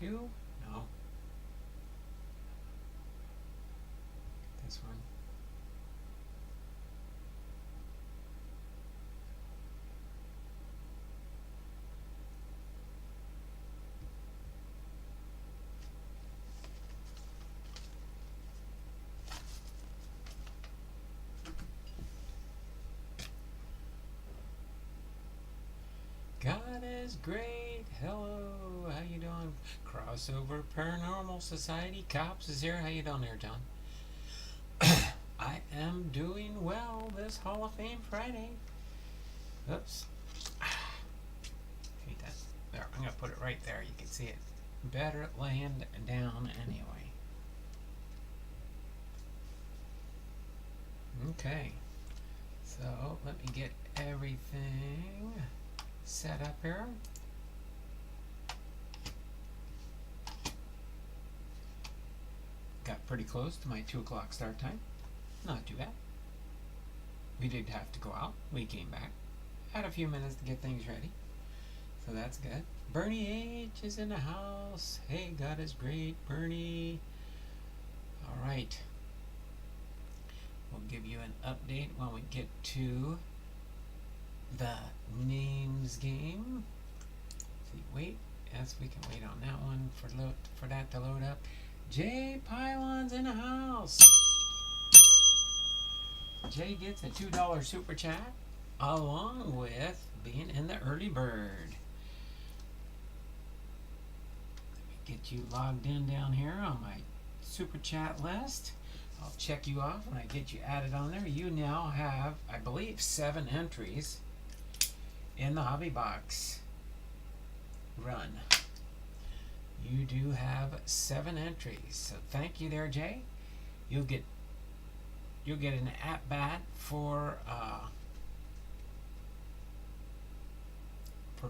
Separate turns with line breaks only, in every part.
2? No. This one. God is great. Hello, how you doing? Crossover Paranormal Society Cops is here. How you doing there, John? I am doing well this Hall of Fame Friday. Oops. Hate that. There, I'm gonna put it right there. You can see it better laying down anyway. Okay. So let me get everything set up here. Got pretty close to my 2 o'clock start time. Not too bad. We did have to go out. We came back. Had a few minutes to get things ready. So that's good. Bernie H is in the house. Hey, God is great, Bernie. Alright. We'll give you an update when we get to the names game. See, wait. Yes, we can wait on that one for that to load up. Jay Pylon's in the house. Jay gets a $2 super chat along with being in the early bird. Let me get you logged in down here on my super chat list. I'll check you off when I get you added on there. You now have, I believe, 7 entries in the hobby box run. You do have 7 entries, so thank you there, Jay. You'll get an at bat for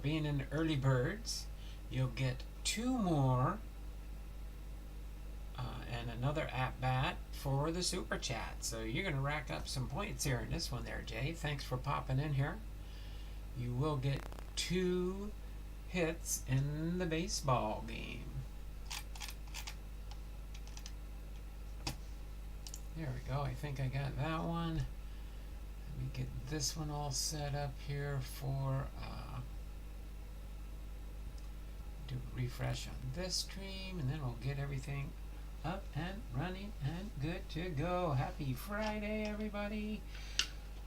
being in the early birds. You'll get 2 more and another at bat for the super chat. So you're going to rack up some points here in this one there, Jay. Thanks for popping in here. You will get 2 hits in the baseball game. There we go. I think I got that one. Let me get this one all set up here for do a refresh on this stream, and then we'll get everything up and running and good to go. Happy Friday, everybody.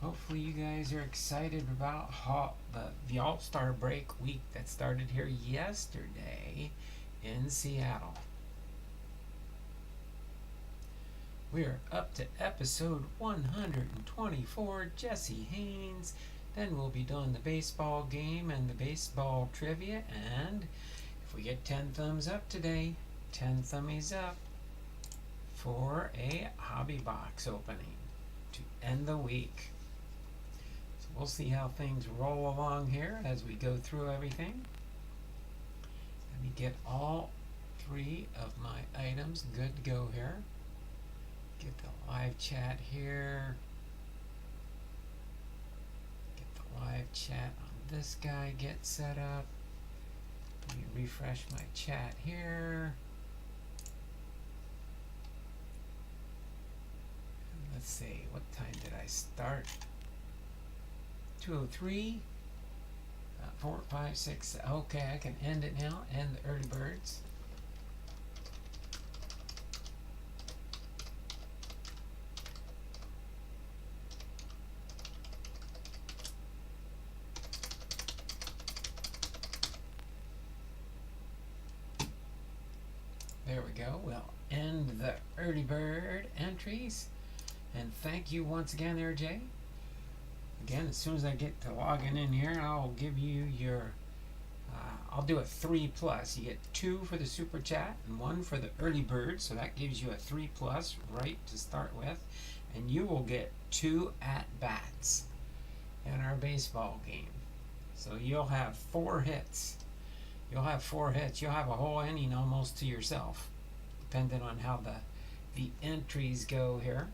Hopefully you guys are excited about the All-Star break week that started here yesterday in Seattle. We're up to episode 124, Jesse Haines. Then we'll be doing the baseball game and the baseball trivia. And if we get 10 thumbs up today, 10 thummies up for a hobby box opening to end the week. So we'll see how things roll along here as we go through everything. Let me get all 3 of my items good to go here. Get the live chat here. Get the live chat on this guy get set up. Let me refresh my chat here. Let's see, what time did I start? 2:03. 4, 5, 6. Okay, I can end it now. End the early birds. There we go. We'll end the early bird entries. And thank you once again there, Jay. Again, as soon as I get to logging in here, I'll give you your, I'll do a 3+. You get 2 for the super chat and 1 for the early bird. So that gives you a 3+ right to start with. And you will get 2 at-bats in our baseball game. So you'll have 4 hits. You'll have 4 hits. You'll have a whole inning almost to yourself, depending on how the entries go here.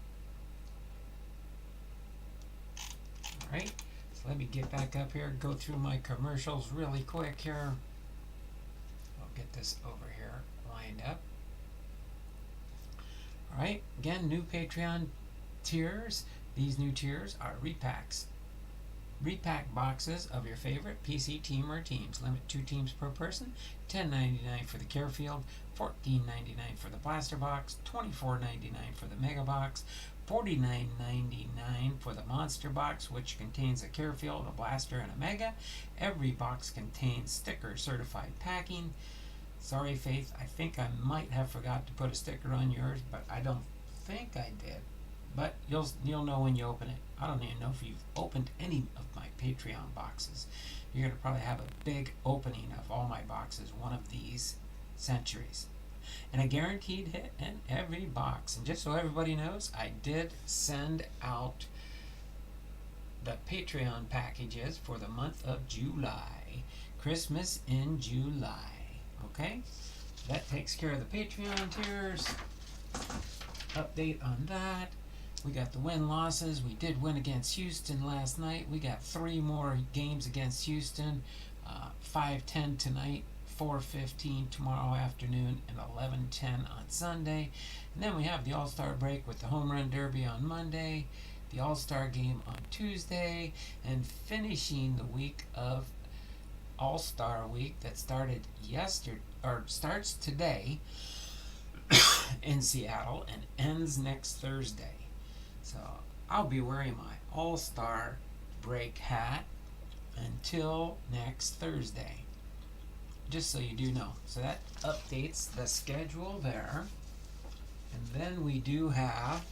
Alright, so let me get back up here, go through my commercials really quick here. I'll get this over here lined up. All right, again, new Patreon tiers. These new tiers are repacks. Repack boxes of your favorite PC team or teams. Limit 2 teams per person. $10.99 for the Carefield, $14.99 for the Blaster Box, $24.99 for the Mega Box, $49.99 for the Monster Box, which contains a Carefield, a Blaster, and a Mega. Every box contains sticker certified packing. Sorry, Faith, I think I might have forgot to put a sticker on yours, but I don't think I did. But you'll know when you open it. I don't even know if you've opened any of my Patreon boxes. You're going to probably have a big opening of all my boxes one of these centuries. And a guaranteed hit in every box. And just so everybody knows, I did send out the Patreon packages for the month of July. Christmas in July. Okay? That takes care of the Patreon tiers. Update on that. We got the win-losses. We did win against Houston last night. We got 3 more games against Houston. 5:10 tonight, 4:15 tomorrow afternoon, and 11:10 on Sunday. And then we have the All-Star break with the Home Run Derby on Monday, the All-Star game on Tuesday, and finishing the week of All-Star Week that started yesterday, or starts today in Seattle and ends next Thursday. So I'll be wearing my All-Star break hat until next Thursday. Just so you do know. So that updates the schedule there. And then we do have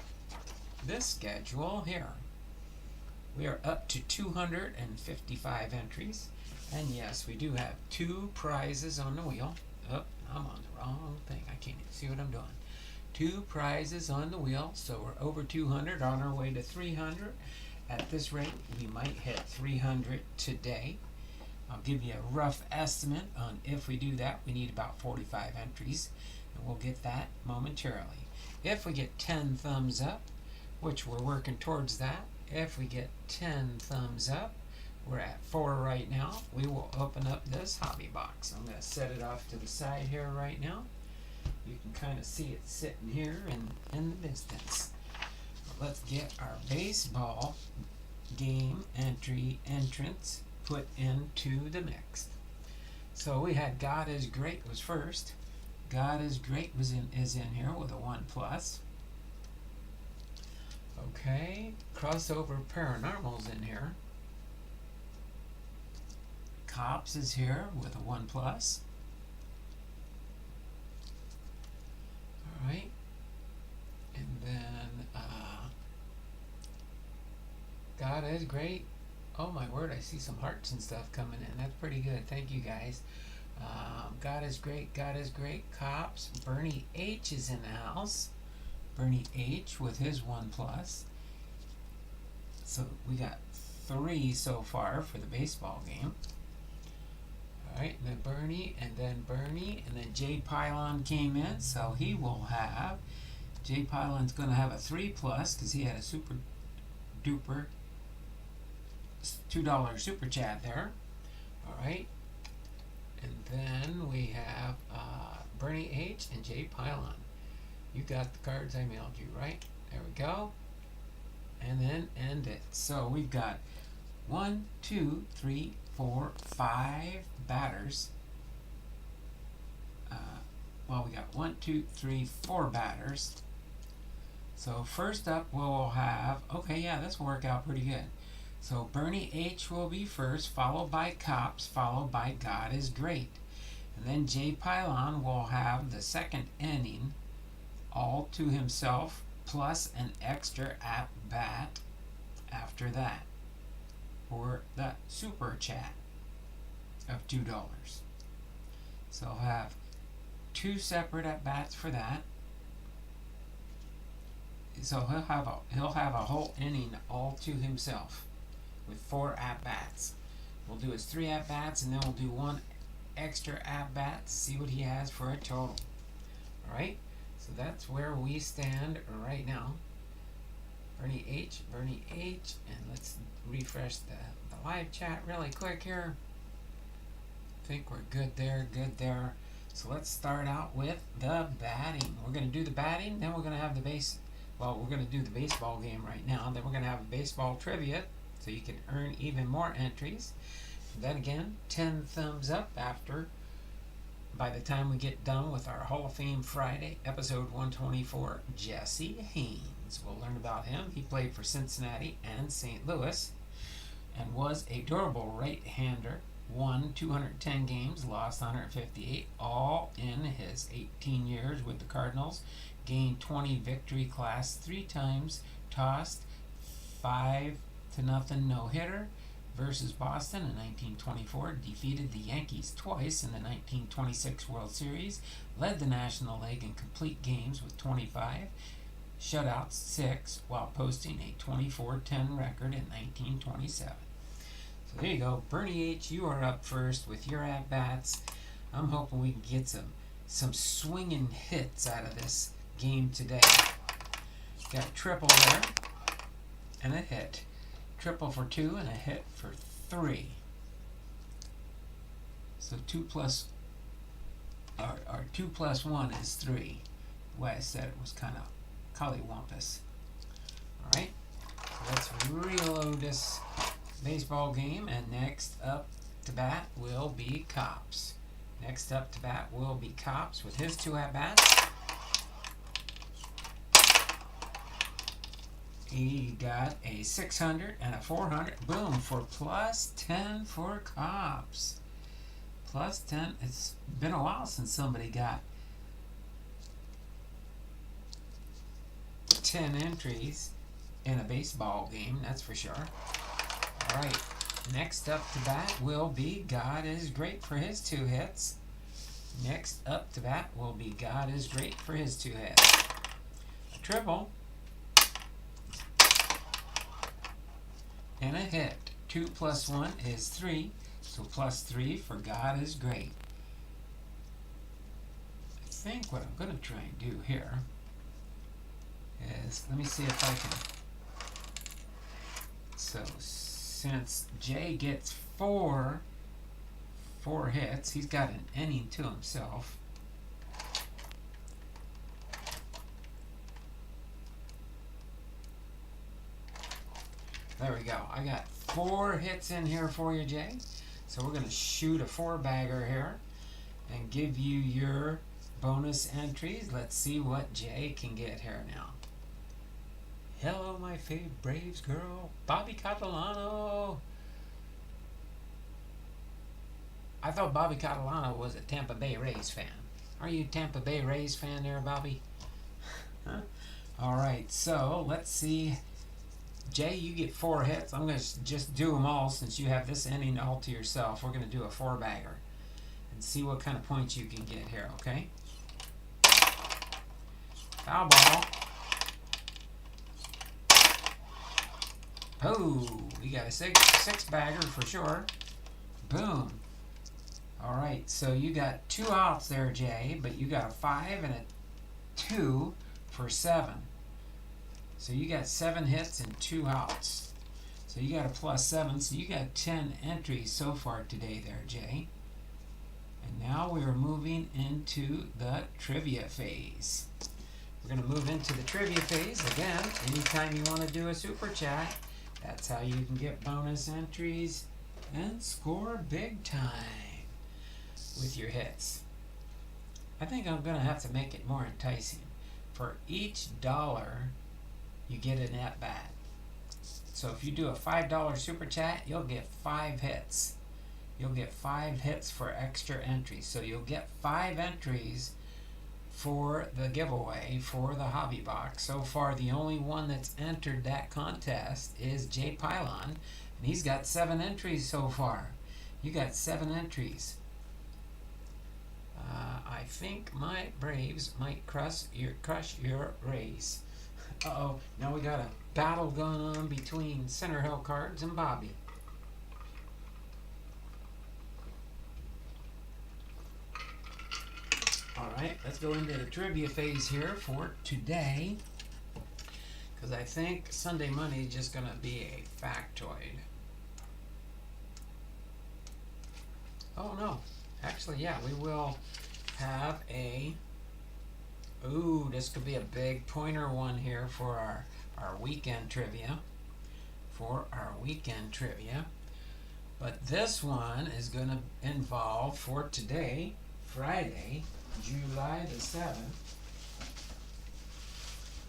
this schedule here. We are up to 255 entries. And yes, we do have 2 prizes on the wheel. Oh, I'm on the wrong thing. I can't even see what I'm doing. 2 prizes on the wheel, so we're over 200, on our way to 300. At this rate, we might hit 300 today. I'll give you a rough estimate on if we do that. We need about 45 entries, and we'll get that momentarily. If we get 10 thumbs up, which we're working towards that, if we get 10 thumbs up, we're at 4 right now, we will open up this hobby box. I'm going to set it off to the side here right now. You can kind of see it sitting here in the distance. But let's get our baseball game entrance put into the mix. So we had God is Great was first. God is Great is in here with a 1+. Okay, Crossover Paranormal's in here. Cops is here with a 1+. Alright, and then God is Great. Oh my word, I see some hearts and stuff coming in. That's pretty good. Thank you guys. God is Great, God is Great. Cops. Bernie H is in the house. Bernie H with his 1+. So we got 3 so far for the baseball game. Alright, and then Bernie, and then Jay Pylon came in, so he will have, Jay Pylon's going to have a 3+ because he had a super duper $2 super chat there. Alright, and then we have Bernie H and Jay Pylon. You got the cards I mailed you, right? There we go. And then end it. So we've got 1, 2, 3, 4, 5 batters. Well, we got 1, 2, 3, 4 batters. So first up we'll have, okay, yeah, this will work out pretty good. So Bernie H will be first, followed by Cops, followed by God is Great. And then Jay Pylon will have the second inning all to himself, plus an extra at bat after that for the super chat of $2. So I'll have 2 separate at bats for that. So he'll have a whole inning all to himself with 4 at bats. We'll do his 3 at bats, and then we'll do 1 extra at bat to see what he has for a total. All right. So that's where we stand right now. Bernie H, and let's refresh the live chat really quick here. I think we're good there. So let's start out with the batting. We're going to do the batting, then we're going to have the we're going to do the baseball game right now. Then we're going to have baseball trivia, so you can earn even more entries. Then again, 10 thumbs up by the time we get done with our Hall of Fame Friday, episode 124, Jesse Haines. We'll learn about him. He played for Cincinnati and St. Louis and was a durable right-hander. Won 210 games, lost 158, all in his 18 years with the Cardinals. Gained 20 victory class 3 times, tossed 5-0 no-hitter versus Boston in 1924, defeated the Yankees twice in the 1926 World Series, led the National League in complete games with 25, shutouts 6, while posting a 24-10 record in 1927. So there you go. Bernie H., you are up first with your at-bats. I'm hoping we can get some swinging hits out of this game today. Got a triple there and a hit. Triple for 2 and a hit for 3. So 2 plus 1 is 3. The way I said it was kind of collywampus. Alright, so let's reload this baseball game, and next up to bat will be Cops. Next up to bat will be Cops with his 2 at-bats. He got a 600 and a 400. Boom, for plus 10 for Cops. Plus 10. It's been a while since somebody got 10 entries in a baseball game, that's for sure. All right, next up to bat will be God is Great for his 2 hits. Next up to bat will be God is Great for his 2 hits. A triple. And a hit. 2 plus 1 is 3, so plus 3 for God is Great. I think what I'm going to try and do here is, let me see if I can. So since Jay gets 4 hits, he's got an inning to himself. There we go. I got 4 hits in here for you, Jay. So we're going to shoot a 4-bagger here and give you your bonus entries. Let's see what Jay can get here now. Hello, my favorite Braves girl, Bobby Catalano. I thought Bobby Catalano was a Tampa Bay Rays fan. Are you a Tampa Bay Rays fan there, Bobby? Huh? All right, so let's see. Jay, you get 4 hits. I'm going to just do them all since you have this inning all to yourself. We're going to do a 4-bagger and see what kind of points you can get here, okay? Foul ball. Oh, we got a 6-bagger for sure. Boom. All right, so you got 2 outs there, Jay, but you got a 5 and a 2 for 7. So you got 7 hits and 2 outs. So you got a plus 7. So you got 10 entries so far today there, Jay. And now we are moving into the trivia phase. We're going to move into the trivia phase. Again, anytime you want to do a super chat, that's how you can get bonus entries and score big time with your hits. I think I'm going to have to make it more enticing. For each dollar, you get an at-bat. So if you do a $5 super chat, you'll get 5 hits. You'll get 5 hits for extra entries. So you'll get 5 entries for the giveaway for the hobby box. So far, the only one that's entered that contest is Jay Pylon, and he's got 7 entries so far. You got 7 entries. I think my Braves might crush your Rays. Uh-oh, now we got a battle going on between Center Hill Cards and Bobby. Alright, let's go into the trivia phase here for today, because I think Sunday Money is just going to be a factoid. Oh no, actually yeah, we will have a, ooh, this could be a big pointer one here for our weekend trivia. But this one is going to involve, for today, Friday, July the 7th.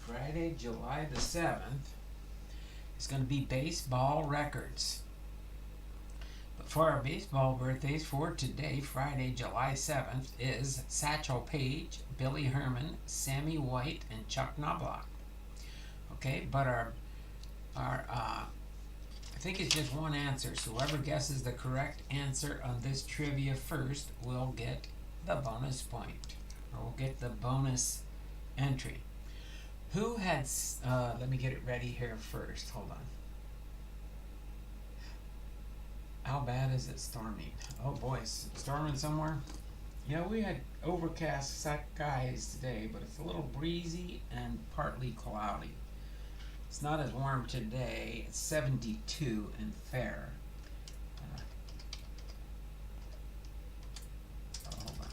Friday, July the 7th. It's going to be baseball records. But for our baseball birthdays for today, Friday, July 7th, is Satchel Paige, Billy Herman, Sammy White, and Chuck Knobloch. Okay, but I think it's just one answer, so whoever guesses the correct answer on this trivia first will get the bonus point, or will get the bonus entry. Who had, let me get it ready here first, hold on. How bad is it storming? Oh boy, is it storming somewhere? Yeah, we had overcast skies today, but it's a little breezy and partly cloudy. It's not as warm today. It's 72 and fair. Hold on.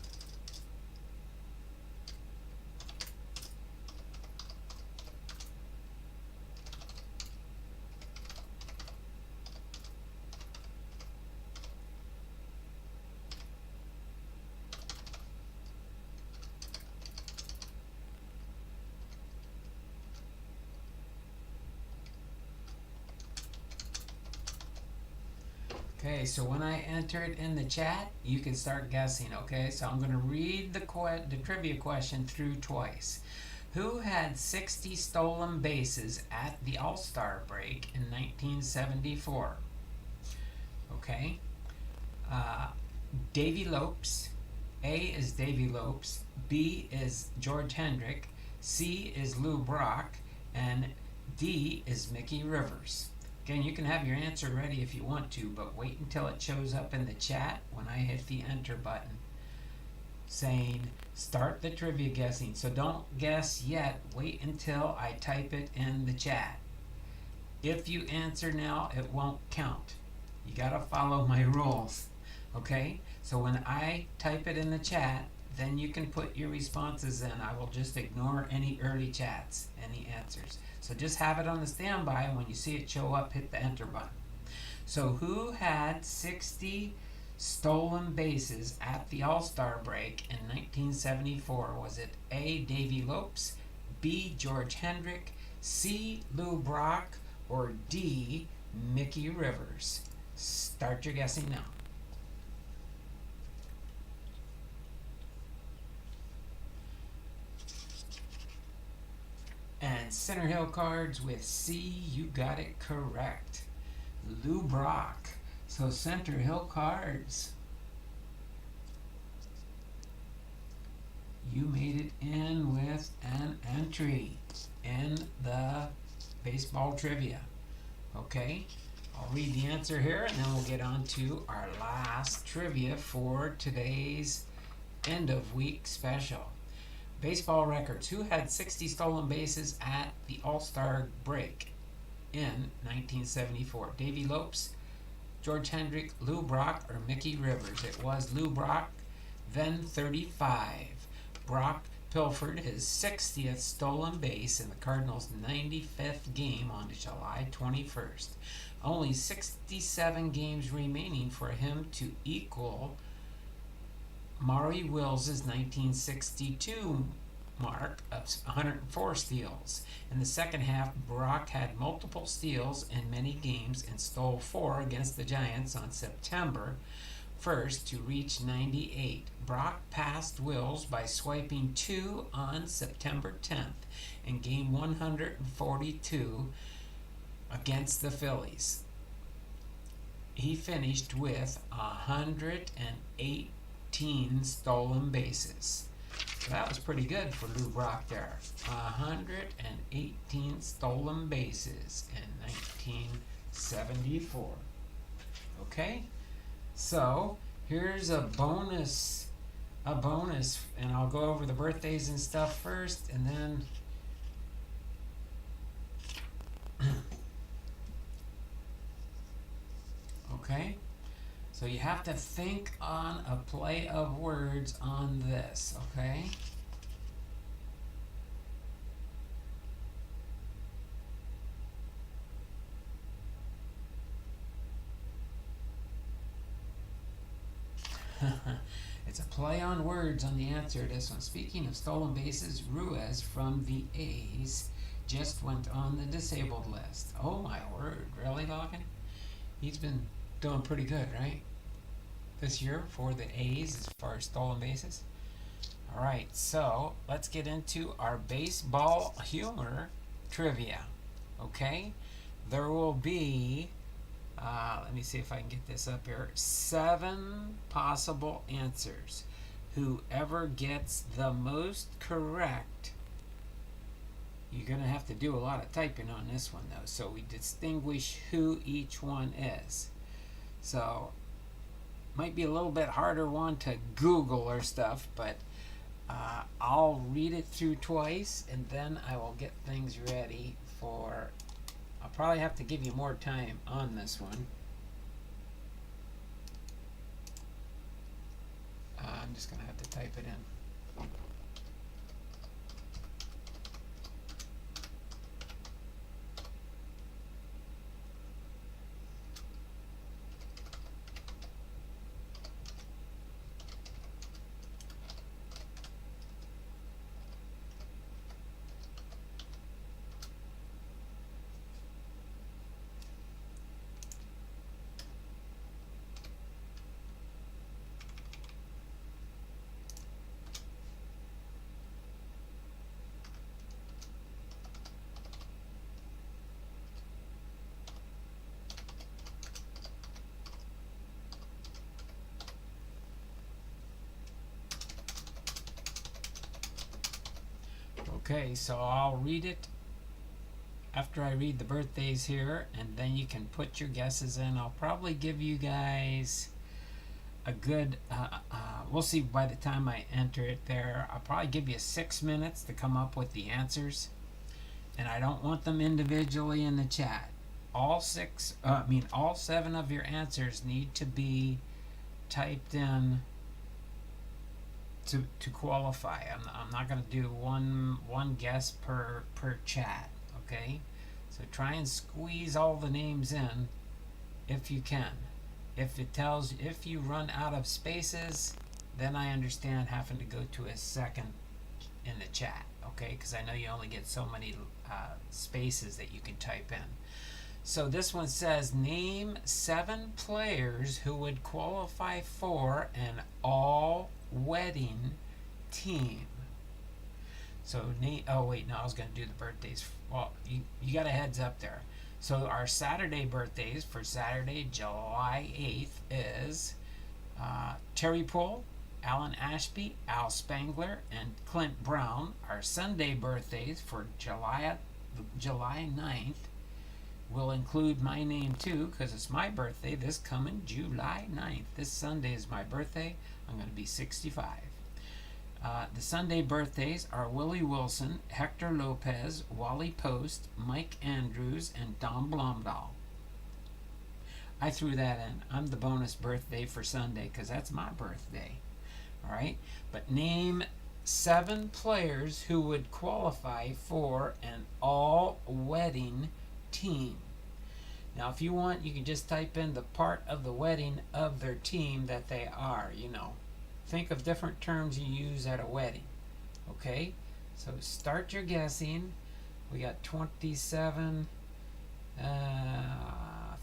Okay, so when I enter it in the chat, you can start guessing, okay? So I'm going to read the trivia question through twice. Who had 60 stolen bases at the All-Star break in 1974? Okay. Davy Lopes. A is Davy Lopes. B is George Hendrick. C is Lou Brock. And D is Mickey Rivers. Again, you can have your answer ready if you want to, but wait until it shows up in the chat when I hit the enter button saying start the trivia guessing. So don't guess yet. Wait until I type it in the chat. If you answer now, it won't count. You gotta follow my rules. Okay? So when I type it in the chat, then you can put your responses in. I will just ignore any early chats, any answers. So just have it on the standby, and when you see it show up, hit the enter button. So who had 60 stolen bases at the All-Star break in 1974? Was it A, Davy Lopes, B, George Hendrick, C, Lou Brock, or D, Mickey Rivers? Start your guessing now. And Center Hill Cards with C, you got it correct. Lou Brock. So Center Hill Cards, you made it in with an entry in the baseball trivia. Okay, I'll read the answer here and then we'll get on to our last trivia for today's end of week special. Baseball records. Who had 60 stolen bases at the All-Star break in 1974? Davy Lopes, George Hendrick, Lou Brock, or Mickey Rivers? It was Lou Brock, then 35. Brock pilfered his 60th stolen base in the Cardinals' 95th game on July 21st. Only 67 games remaining for him to equal Maury Wills' 1962 mark of 104 steals. In the second half, Brock had multiple steals in many games and stole 4 against the Giants on September 1st to reach 98. Brock passed Wills by swiping 2 on September 10th in game 142 against the Phillies. He finished with 108 stolen bases. So that was pretty good for Lou Brock there. 118 stolen bases in 1974. Okay, so here's a bonus, and I'll go over the birthdays and stuff first, and then okay. So So you have to think on a play of words on this, okay? It's a play on words on the answer to this one. Speaking of stolen bases, Ruiz from the A's just went on the disabled list. Oh my word, really, Logan? He's been doing pretty good, right? This year for the A's as far as stolen bases. All right, so let's get into our baseball humor trivia. Okay, there will be let me see if I can get this up here. 7 possible answers. Whoever gets the most correct, you're going to have to do a lot of typing on this one, though, so we distinguish who each one is. So, might be a little bit harder one to Google or stuff, but I'll read it through twice, and then I will get things ready for... I'll probably have to give you more time on this one. I'm just going to have to type it in. Okay, so I'll read it after I read the birthdays here, and then you can put your guesses in. I'll probably give you guys a good, we'll see by the time I enter it there. I'll probably give you 6 minutes to come up with the answers, and I don't want them individually in the chat. All 7 of your answers need to be typed in to qualify. I'm not going to do one guess per chat, okay? So try and squeeze all the names in if you can. If you run out of spaces, then I understand having to go to a second in the chat, okay? Because I know you only get so many spaces that you can type in. So this one says, name 7 players who would qualify for an all-wedding team. So, oh wait, no, I was going to do the birthdays. Well, you got a heads up there. So our Saturday birthdays for Saturday, July 8th is Terry Poole, Alan Ashby, Al Spangler, and Clint Brown. Our Sunday birthdays for July 9th will include my name too, because it's my birthday this coming July 9th. This Sunday is my birthday. I'm going to be 65. The Sunday birthdays are Willie Wilson, Hector Lopez, Wally Post, Mike Andrews, and Don Blomdahl. I threw that in. I'm the bonus birthday for Sunday because that's my birthday. All right? But name 7 players who would qualify for an all-wedding team. Now, if you want, you can just type in the part of the wedding of their team that they are, you know. Think of different terms you use at a wedding. Okay? So start your guessing. We got 27,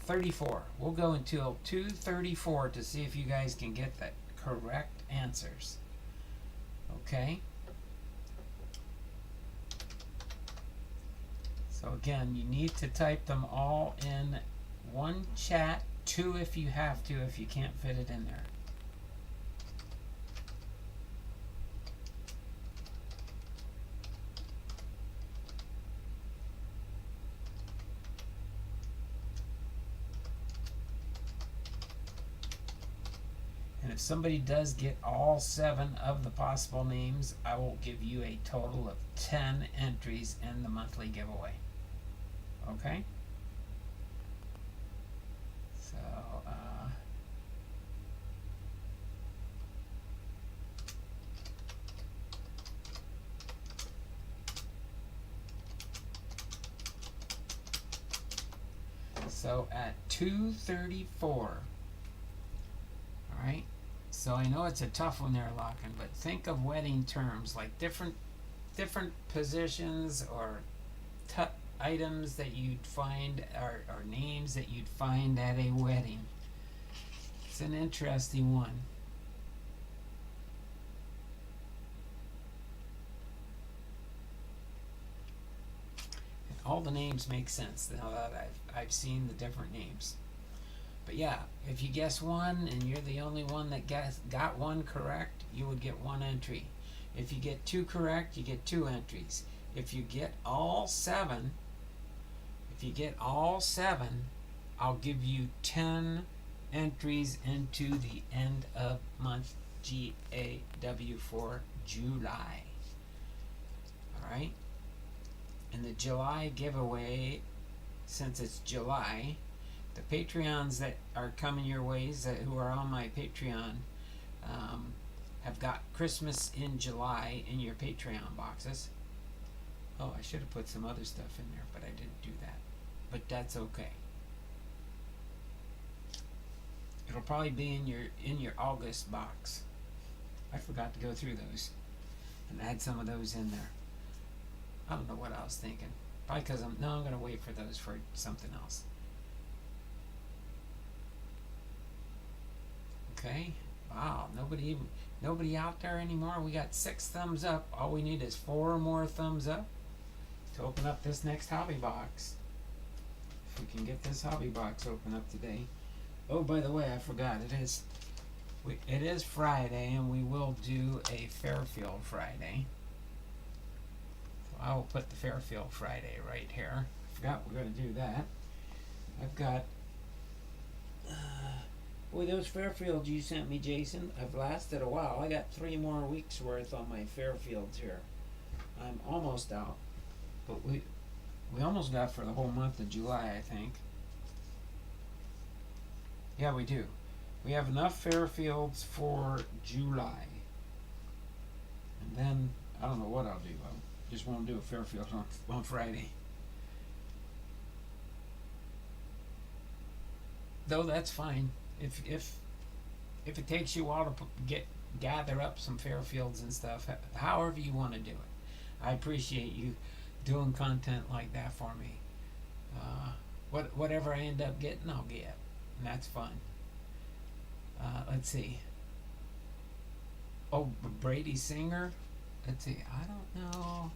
34. We'll go until 2:34 to see if you guys can get the correct answers. Okay? So again, you need to type them all in one chat, 2 if you have to, if you can't fit it in there. And if somebody does get all 7 of the possible names, I will give you a total of 10 entries in the monthly giveaway. Okay? So, So at 2:34. All right. So I know it's a tough one there, Lockin, but think of wedding terms like different positions or items that you'd find or names that you'd find at a wedding. It's an interesting one. And all the names make sense now that I've seen the different names. But yeah, if you guess one and you're the only one that got one correct, you would get one entry. If you get two correct, you get two entries. If you get all seven, I'll give you 10 entries into the end of month GAW for July. Alright? In the July giveaway, since it's July, the Patreons that are coming your ways, who are on my Patreon, have got Christmas in July in your Patreon boxes. Oh, I should have put some other stuff in there, but I didn't do that. But that's okay. It'll probably be in your August box. I forgot to go through those and add some of those in there. I don't know what I was thinking. Probably because I'm going to wait for those for something else. Okay. Wow. Nobody out there anymore. We got 6 thumbs up. All we need is 4 more thumbs up to open up this next hobby box. If we can get this hobby box open up today. Oh, by the way, I forgot. It is Friday, and we will do a Fairfield Friday. So I will put the Fairfield Friday right here. I forgot we're going to do that. I've got... boy, those Fairfields you sent me, Jason, have lasted a while. I got 3 more weeks worth on my Fairfields here. I'm almost out. But we almost got for the whole month of July, I think. Yeah, we do. We have enough Fairfields for July. And then, I don't know what I'll do. I just won't do a Fairfield on Friday. Though that's fine. If it takes you a while to gather up some Fairfields and stuff, however you want to do it. I appreciate you doing content like that for me. Whatever I end up getting, I'll get. And that's fun. Let's see. Oh, Brady Singer. Let's see. I don't know.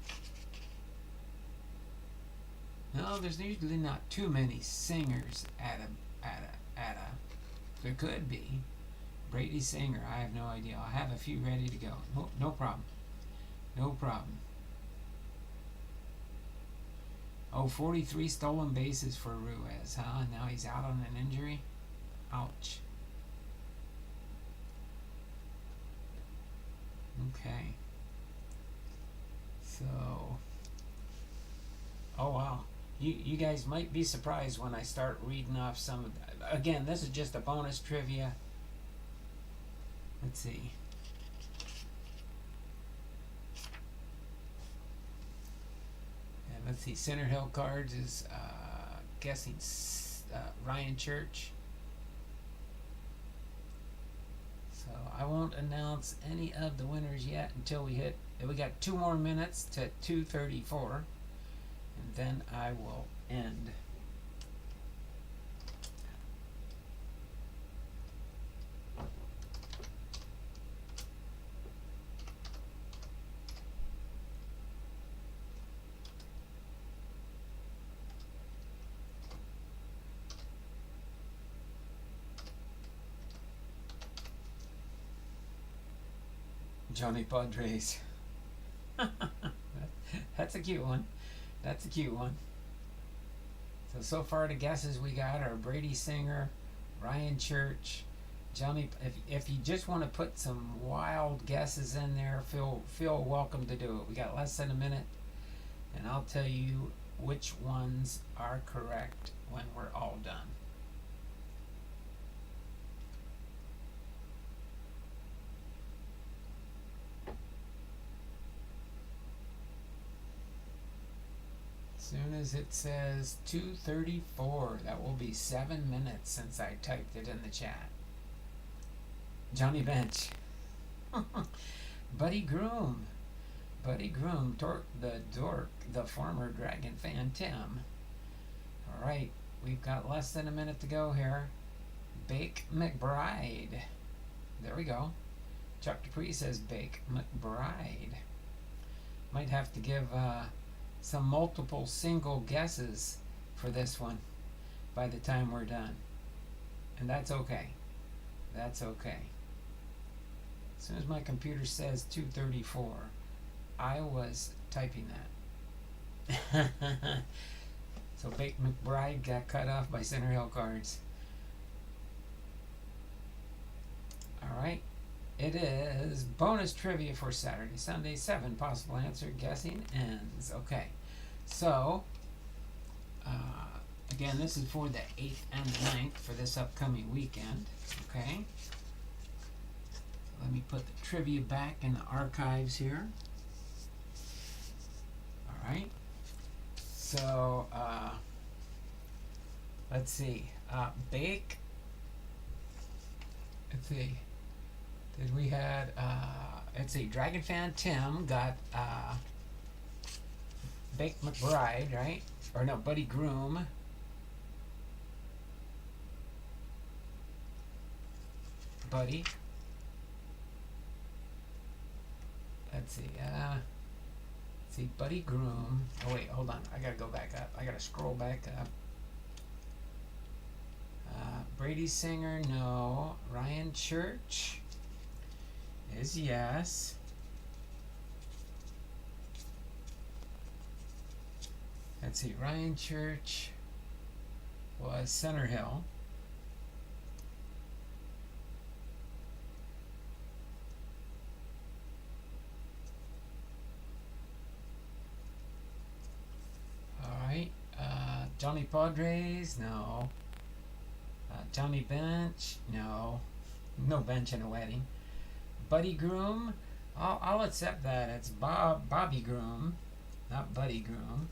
No, there's usually not too many singers at a. There could be. Brady Singer. I have no idea. I have a few ready to go. No problem. No problem. Oh, 43 stolen bases for Ruiz, huh? Now he's out on an injury. Ouch. Okay. So, oh wow. You guys might be surprised when I start reading off some of that. Again, this is just a bonus trivia. Let's see. And let's see. Center Hill Cards is guessing Ryan Church. So I won't announce any of the winners yet until we got 2 more minutes to 2:34. And then I will end. Johnny Padres. That's a cute one. That's a cute one. So far the guesses we got are Brady Singer, Ryan Church, Johnny. If you just want to put some wild guesses in there, feel welcome to do it. We got less than a minute, and I'll tell you which ones are correct when we're all done. Soon as it says 2:34, that will be 7 minutes since I typed it in the chat. Johnny Bench. Buddy Groom. Buddy Groom, the dork, the former Dragon fan Tim. Alright, we've got less than a minute to go here. Bake McBride. There we go. Chuck Dupree says Bake McBride. Might have to give some multiple single guesses for this one by the time we're done. And that's okay. That's okay. As soon as my computer says 2:34, I was typing that. So Bake McBride got cut off by Center Hill Cards. Alright. It is bonus trivia for Saturday, Sunday. 7 possible answer guessing ends. Okay. So, again, this is for the 8th and the 9th for this upcoming weekend. Okay. Let me put the trivia back in the archives here. Alright. So, let's see. Bake. Let's see. Did we had, let's see, Dragon Fan Tim got Bake McBride, right? Or no, Buddy Groom. Buddy. Let's see, Buddy Groom. Oh wait, hold on. I gotta go back up. I gotta scroll back up. Brady Singer, no. Ryan Church is yes. Let's see, Ryan Church was Center Hill. Alright, Johnny Padres, no. Johnny Bench, no. No bench in a wedding. Buddy Groom, I'll accept that. It's Bobby Groom, not Buddy Groom.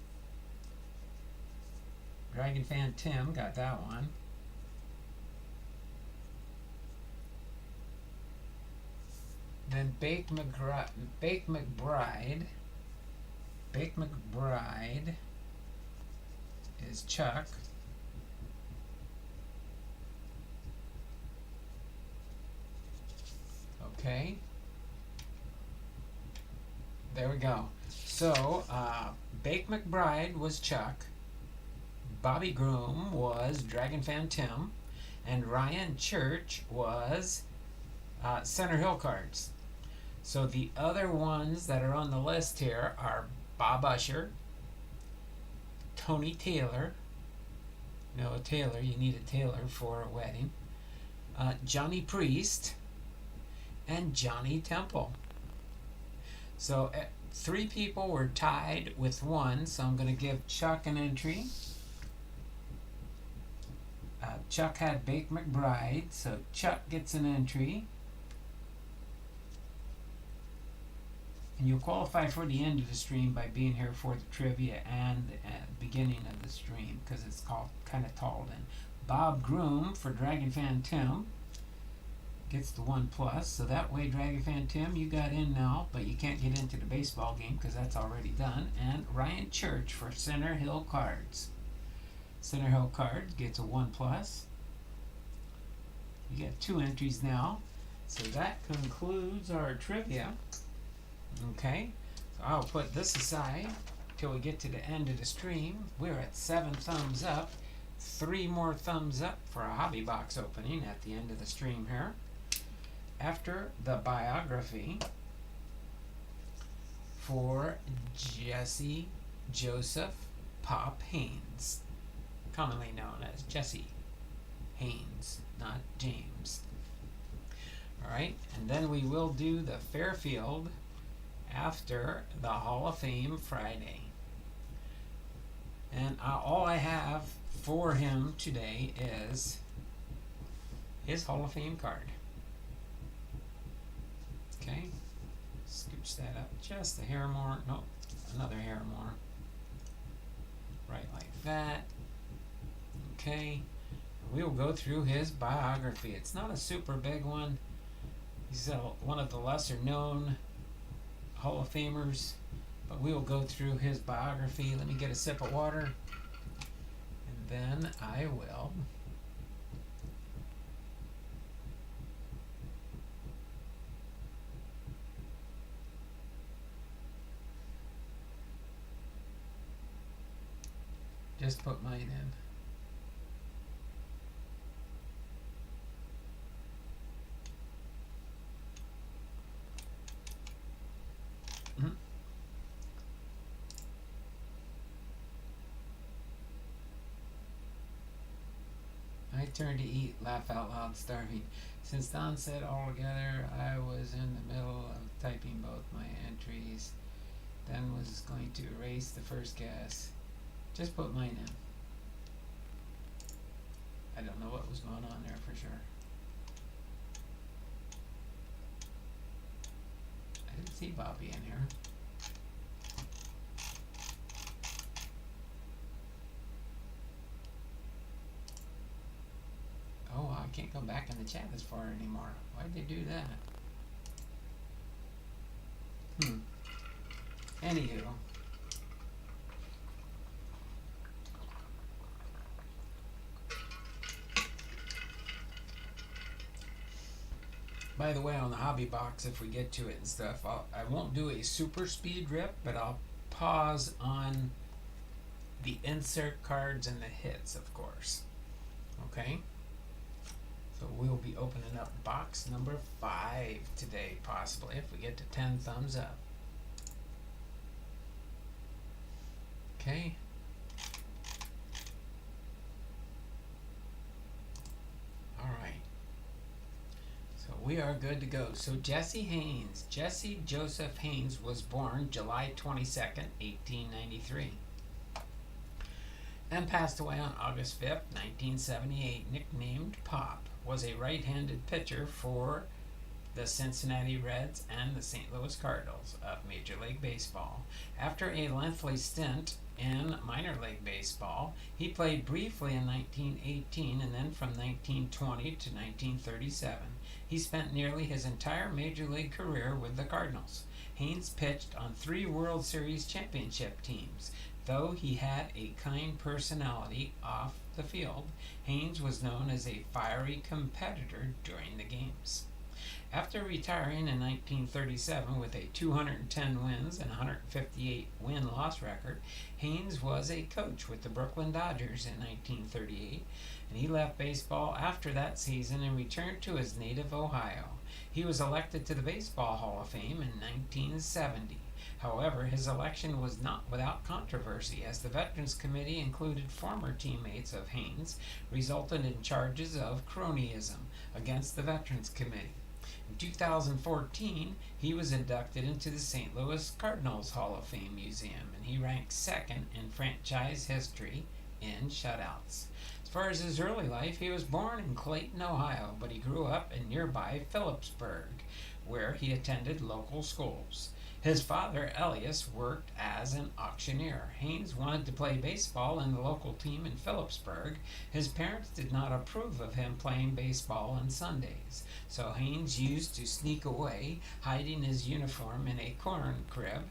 Dragon Fan Tim got that one. Then Bake McBride is Chuck. Okay. There we go. So, Bake McBride was Chuck. Bobby Groom was Dragon Fan Tim. And Ryan Church was Center Hill Cards. So the other ones that are on the list here are Bob Usher, Tony Taylor. No, a tailor. You need a tailor for a wedding. Johnny Priest. And Johnny Temple. So 3 people were tied with 1, so I'm going to give Chuck an entry. Chuck had Bake McBride, so Chuck gets an entry. And you'll qualify for the end of the stream by being here for the trivia and the beginning of the stream, because it's called kind of tall then. Bob Groom for Dragon Fan Tim gets the 1+, so that way Dragon Fan Tim, you got in now, but you can't get into the baseball game because that's already done. And Ryan Church for Center Hill Cards. Center Hill Cards gets a 1+. You get 2 entries now. So that concludes our trivia. Okay, so I'll put this aside till we get to the end of the stream. We're at 7 thumbs up. 3 more thumbs up for a hobby box opening at the end of the stream here. After the biography for Jesse Joseph Pop Haines, commonly known as Jesse Haines, not James. Alright, and then we will do the Fairfield after the Hall of Fame Friday. And all I have for him today is his Hall of Fame card. Okay, scooch that up just a hair more. Nope, another hair more. right like that. Okay. We'll go through his biography. It's not a super big one. He's one of the lesser known Hall of Famers, but we will go through his biography. Let me get a sip of water, and then I will just put mine in. My turn to eat, laugh out loud, starving. Since Don said all together, I was in the middle of typing both my entries, then was going to erase the first guess. Just put mine in. I don't know what was going on there for sure. I didn't see Bobby in here. Oh, I can't go back in the chat as far anymore. Why'd they do that? Anywho. By the way, on the hobby box, if we get to it and stuff, I won't do a super speed rip, but I'll pause on the insert cards and the hits, of course. Okay? So we'll be opening up box number 5 today, possibly, if we get to 10 thumbs up. Okay. All right. So we are good to go. So Jesse Haines, Jesse Joseph Haines was born July 22nd, 1893. And passed away on August 5th, 1978, nicknamed Pop. Was a right-handed pitcher for the Cincinnati Reds and the St. Louis Cardinals of Major League Baseball. After a lengthy stint in minor league baseball, he played briefly in 1918 and then from 1920 to 1937. He spent nearly his entire major league career with the Cardinals. Haines pitched on 3 World Series championship teams. Though he had a kind personality off the field, Haines was known as a fiery competitor during the games. After retiring in 1937 with a 210 wins and 158 win-loss record, Haines was a coach with the Brooklyn Dodgers in 1938, and he left baseball after that season and returned to his native Ohio. He was elected to the Baseball Hall of Fame in 1970. However, his election was not without controversy, as the Veterans Committee included former teammates of Haines, resulted in charges of cronyism against the Veterans Committee. In 2014, he was inducted into the St. Louis Cardinals Hall of Fame Museum, and he ranked 2nd in franchise history in shutouts. As far as his early life, he was born in Clayton, Ohio, but he grew up in nearby Phillipsburg, where he attended local schools. His father, Elias, worked as an auctioneer. Haines wanted to play baseball in the local team in Phillipsburg. His parents did not approve of him playing baseball on Sundays, so Haines used to sneak away, hiding his uniform in a corn crib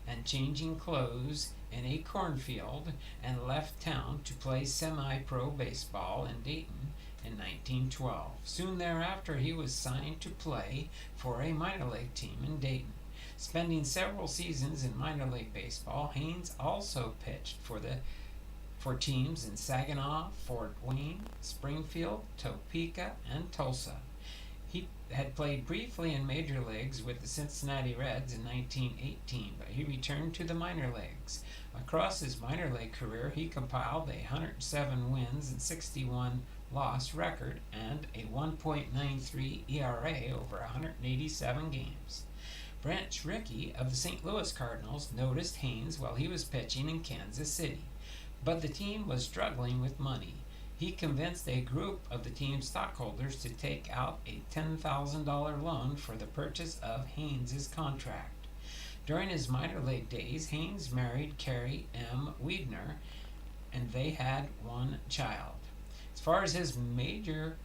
and changing clothes in a cornfield, and left town to play semi-pro baseball in Dayton in 1912. Soon thereafter, he was signed to play for a minor league team in Dayton. Spending several seasons in minor league baseball, Haines also pitched for teams in Saginaw, Fort Wayne, Springfield, Topeka, and Tulsa. He had played briefly in major leagues with the Cincinnati Reds in 1918, but he returned to the minor leagues. Across his minor league career, he compiled a 107 wins and 61 loss record and a 1.93 ERA over 187 games. Branch Rickey of the St. Louis Cardinals noticed Haines while he was pitching in Kansas City, but the team was struggling with money. He convinced a group of the team's stockholders to take out a $10,000 loan for the purchase of Haynes' contract. During his minor league days, Haines married Carrie M. Wiedner, and they had one child. As far as his major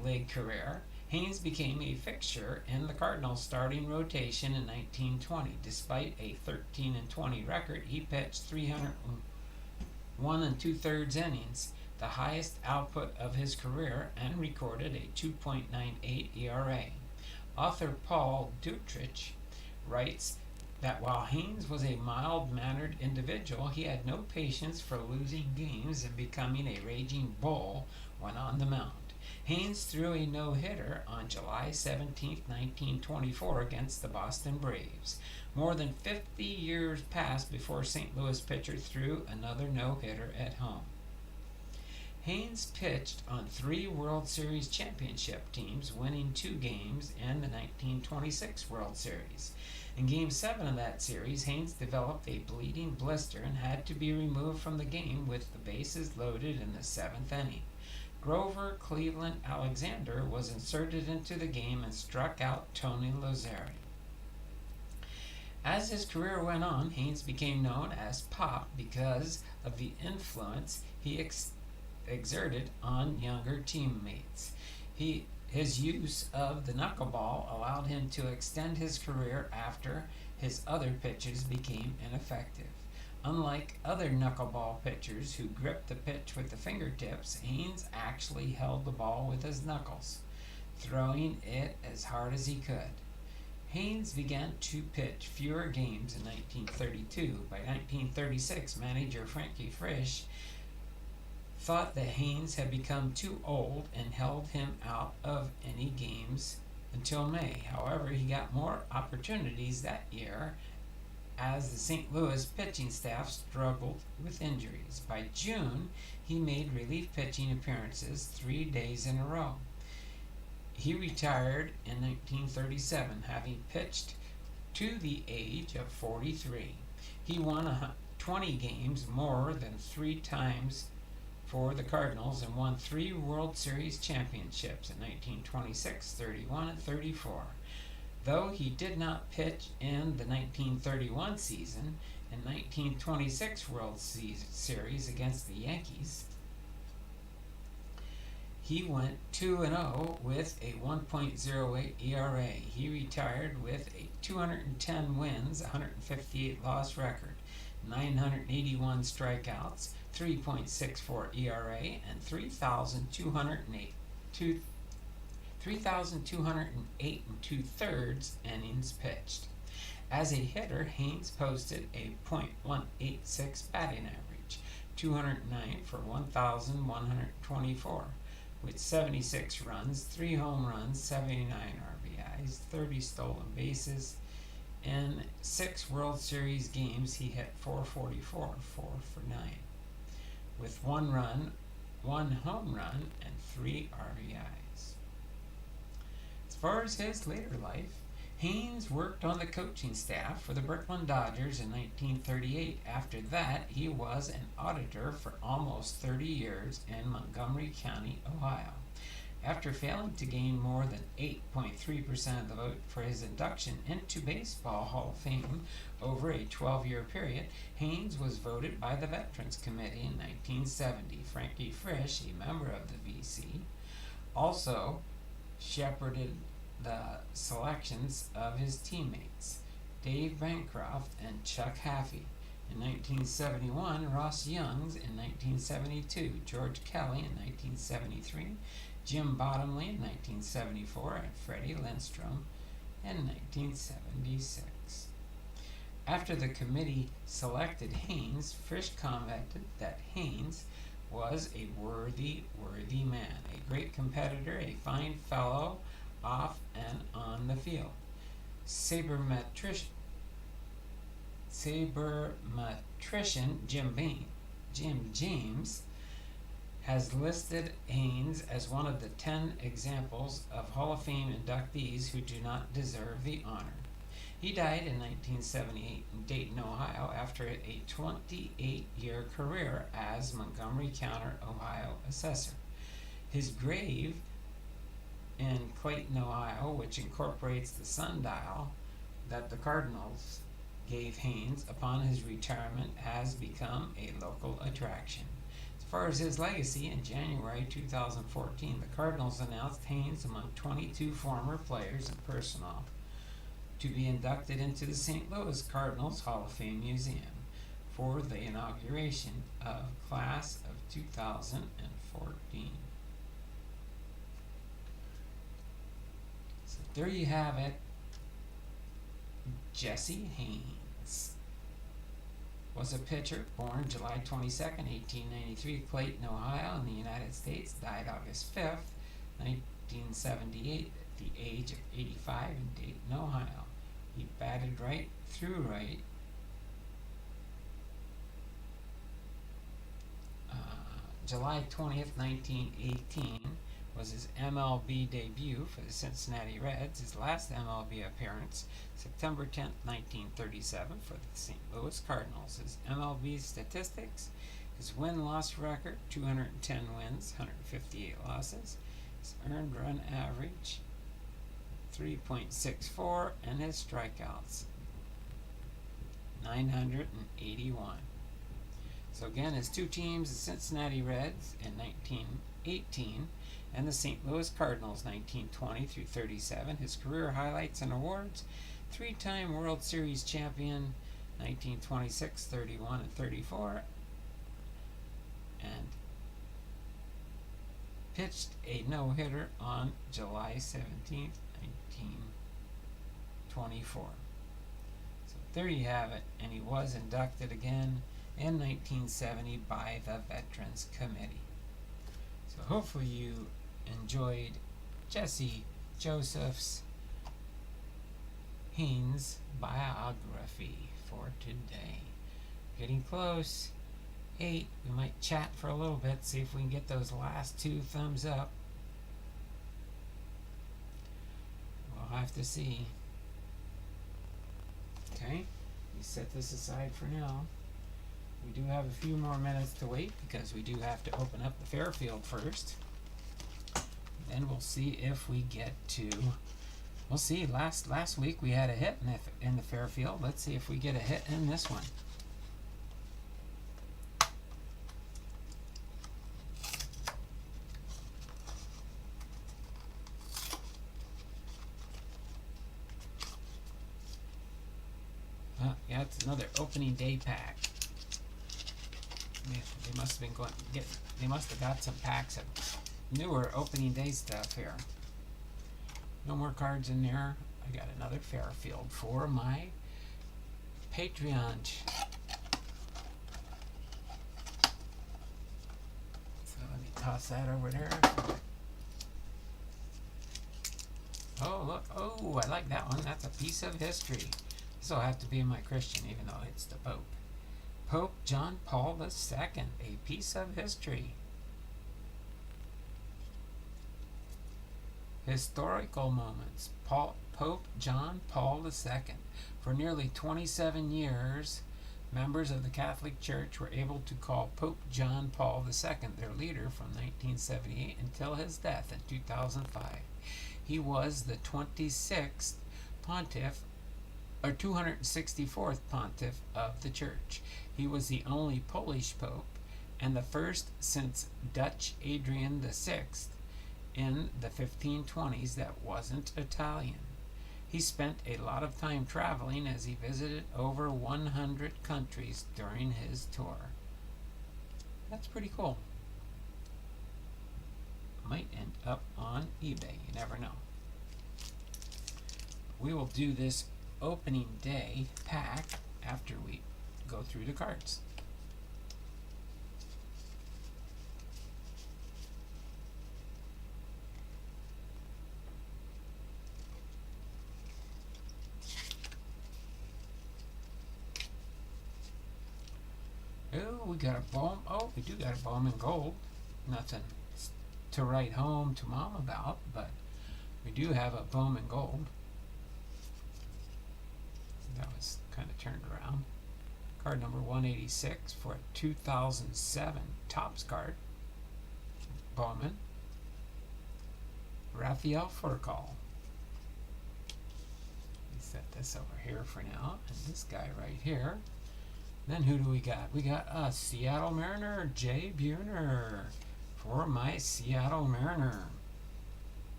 league career, Haines became a fixture in the Cardinals' starting rotation in 1920. Despite a 13-20 record, he pitched 301 and 2/3 innings, the highest output of his career, and recorded a 2.98 ERA. Author Paul Dutrich writes that while Haines was a mild-mannered individual, he had no patience for losing games and becoming a raging bull when on the mound. Haines threw a no-hitter on July 17, 1924 against the Boston Braves. More than 50 years passed before St. Louis pitcher threw another no-hitter at home. Haines pitched on 3 World Series championship teams, winning 2 games in the 1926 World Series. In Game 7 of that series, Haines developed a bleeding blister and had to be removed from the game with the bases loaded in the 7th inning. Grover Cleveland Alexander was inserted into the game and struck out Tony Lazzeri. As his career went on, Haines became known as Pop because of the influence he exerted on younger teammates. His use of the knuckleball allowed him to extend his career after his other pitches became ineffective. Unlike other knuckleball pitchers who gripped the pitch with the fingertips, Haines actually held the ball with his knuckles, throwing it as hard as he could. Haines began to pitch fewer games in 1932. By 1936, manager Frankie Frisch thought that Haines had become too old and held him out of any games until May. However, he got more opportunities that year as the St. Louis pitching staff struggled with injuries. By June, he made relief pitching appearances 3 days in a row. He retired in 1937, having pitched to the age of 43. He won 20 games, more than 3 times for the Cardinals, and won 3 World Series championships in 1926, 31, and 34. Though he did not pitch in the 1931 season, in 1926 World Series against the Yankees, he went 2-0 with a 1.08 ERA. He retired with a 210 wins, 158 loss record, 981 strikeouts, 3.64 ERA, and 3,208 and 2/3 innings pitched. As a hitter, Haines posted a .186 batting average, 209 for 1,124, with 76 runs, 3 home runs, 79 RBIs, 30 stolen bases. In 6 World Series games, he hit .444, 4 for 9, with 1 run, 1 home run, and 3 RBIs. As far as his later life, Haines worked on the coaching staff for the Brooklyn Dodgers in 1938. After that, he was an auditor for almost 30 years in Montgomery County, Ohio. After failing to gain more than 8.3% of the vote for his induction into Baseball Hall of Fame over a 12-year period, Haines was voted by the Veterans Committee in 1970. Frankie Frisch, a member of the VC, also shepherded the selections of his teammates, Dave Bancroft and Chuck Haffey. In 1971, Ross Youngs in 1972, George Kelly in 1973, Jim Bottomley in 1974, and Freddie Lindstrom in 1976. After the committee selected Haines, Frisch commented that Haines was a worthy man, a great competitor, a fine fellow off and on the field. Sabermetrician Jim James has listed Haines as one of the 10 examples of Hall of Fame inductees who do not deserve the honor. He died in 1978 in Dayton, Ohio, after a 28-year career as Montgomery County, Ohio assessor. His grave in Clayton, Ohio, which incorporates the sundial that the Cardinals gave Haines upon his retirement, has become a local attraction. far as his legacy, in January 2014, the Cardinals announced Haines among 22 former players and personnel to be inducted into the St. Louis Cardinals Hall of Fame Museum for the inauguration of class of 2014. So there you have it. Jesse Haines was a pitcher born July 22nd, 1893, Clayton, Ohio, in the United States. Died August 5th, 1978, at the age of 85 in Dayton, Ohio. He batted right, threw right. July 20th, 1918 was his MLB debut for the Cincinnati Reds. His last MLB appearance, September 10th, 1937, for the St. Louis Cardinals. His MLB statistics: his win-loss record, 210 wins, 158 losses. His earned run average, 3.64, and his strikeouts, 981. So again, his two teams, the Cincinnati Reds in 1918 and the St. Louis Cardinals 1920 through 37. His career highlights and awards: three-time World Series champion, 1926, 31, and 34, and pitched a no-hitter on July 17th, 1924. So there you have it, and he was inducted again in 1970 by the Veterans Committee. So hopefully you enjoyed Jesse Joseph's Haines biography for today. Getting close. 8. We might chat for a little bit, see if we can get those last 2 thumbs up. We'll have to see. Okay, we set this aside for now. We do have a few more minutes to wait because we do have to open up the Fairfield first. Then we'll see if we get to. We'll see. Last week we had a hit in the Fairfield. Let's see if we get a hit in this one. Yeah, it's another opening day pack. They must have been going they must have got some packs of newer opening day stuff here. No more cards in there. I got another Fairfield for my Patreon. So let me toss that over there. Oh look, oh, I like that one. That's a piece of history. This will have to be my Christian, even though it's the Pope. Pope John Paul II, a piece of history. Historical moments. Pope John Paul II. For nearly 27 years, members of the Catholic Church were able to call Pope John Paul II their leader from 1978 until his death in 2005. He was the 26th pontiff, or 264th pontiff of the Church. He was the only Polish pope and the first since Dutch Adrian VI in the 1520s that wasn't Italian. He spent a lot of time traveling as he visited over 100 countries during his tour. That's pretty cool. Might end up on eBay, you never know. We will do this opening day pack after we go through the cards. Oh, we got a Bowman. Oh, we do got a Bowman Gold. Nothing to write home to Mom about, but we do have a Bowman Gold. That was kind of turned around. Card number 186 for a 2007 Topps card. Bowman. Rafael Furcal. Set this over here for now. And this guy right here Then who do we got? We got a Seattle Mariner, Jay Buhner, for my Seattle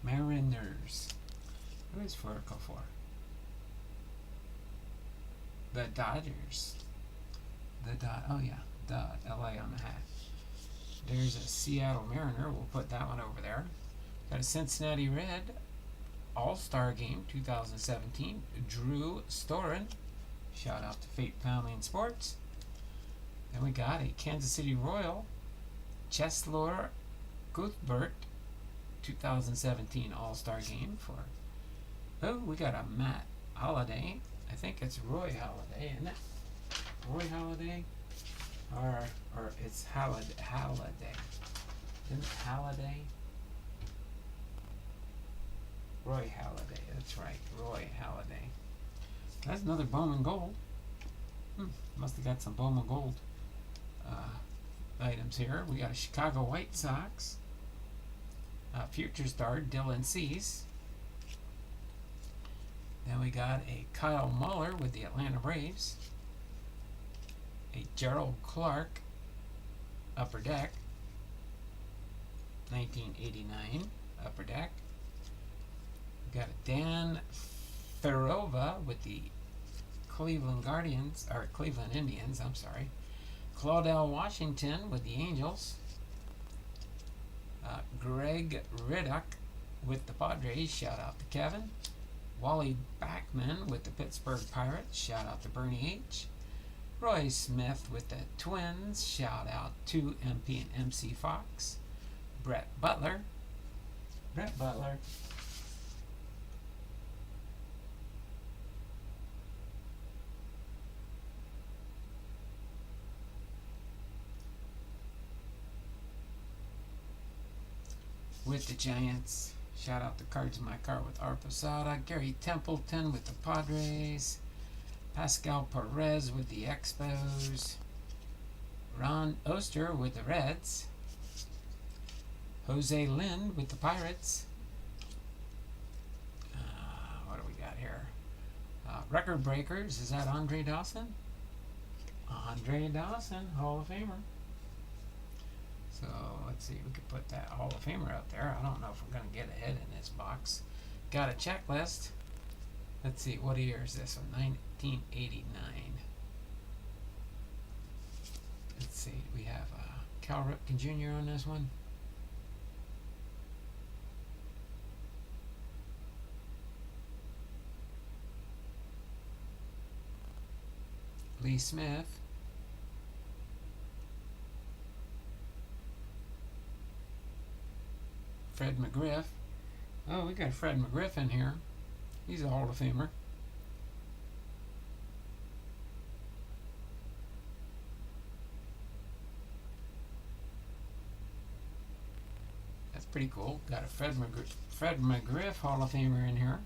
Mariners. Who is vertical for? The Dodgers. Oh yeah, the LA on the hat. There's a Seattle Mariner. We'll put that one over there. Got a Cincinnati Red All-Star Game 2017. Drew Storen. Shout out to Fate Family and Sports. Then we got a Kansas City Royal Cheslor Cuthbert 2017 All-Star Game for. Oh, we got a Matt Holliday. I think it's Roy Halladay, isn't it? Roy Halladay? Or it's Halladay. Isn't it Halladay? Roy Halladay. That's right. Roy Halladay. That's another Bowman Gold. Must have got some Bowman Gold items here. We got a Chicago White Sox future star Dylan Cease. Then we got a Kyle Muller with the Atlanta Braves. A Gerald Clark Upper Deck 1989 Upper Deck. We got a Dan Farova with the Cleveland Indians, I'm sorry. Claudel Washington with the Angels. Greg Riddock with the Padres, shout out to Kevin. Wally Backman with the Pittsburgh Pirates, shout out to Bernie H. Roy Smith with the Twins, shout out to MP and MC Fox. Brett Butler. With the Giants. Shout out to Cards in My Car with Art Posada. Gary Templeton with the Padres. Pascal Perez with the Expos. Ron Oster with the Reds. Jose Lynn with the Pirates. What do we got here? Record Breakers. Is that Andre Dawson? Andre Dawson, Hall of Famer. So let's see, we could put that Hall of Famer out there. I don't know if we're going to get ahead in this box. Got a checklist. Let's see, what year is this one? 1989. Let's see, we have Cal Ripken Jr. on this one. Lee Smith. Fred McGriff. Oh, we got Fred McGriff in here. He's a Hall of Famer. That's pretty cool. Got a Fred McGriff Hall of Famer in here.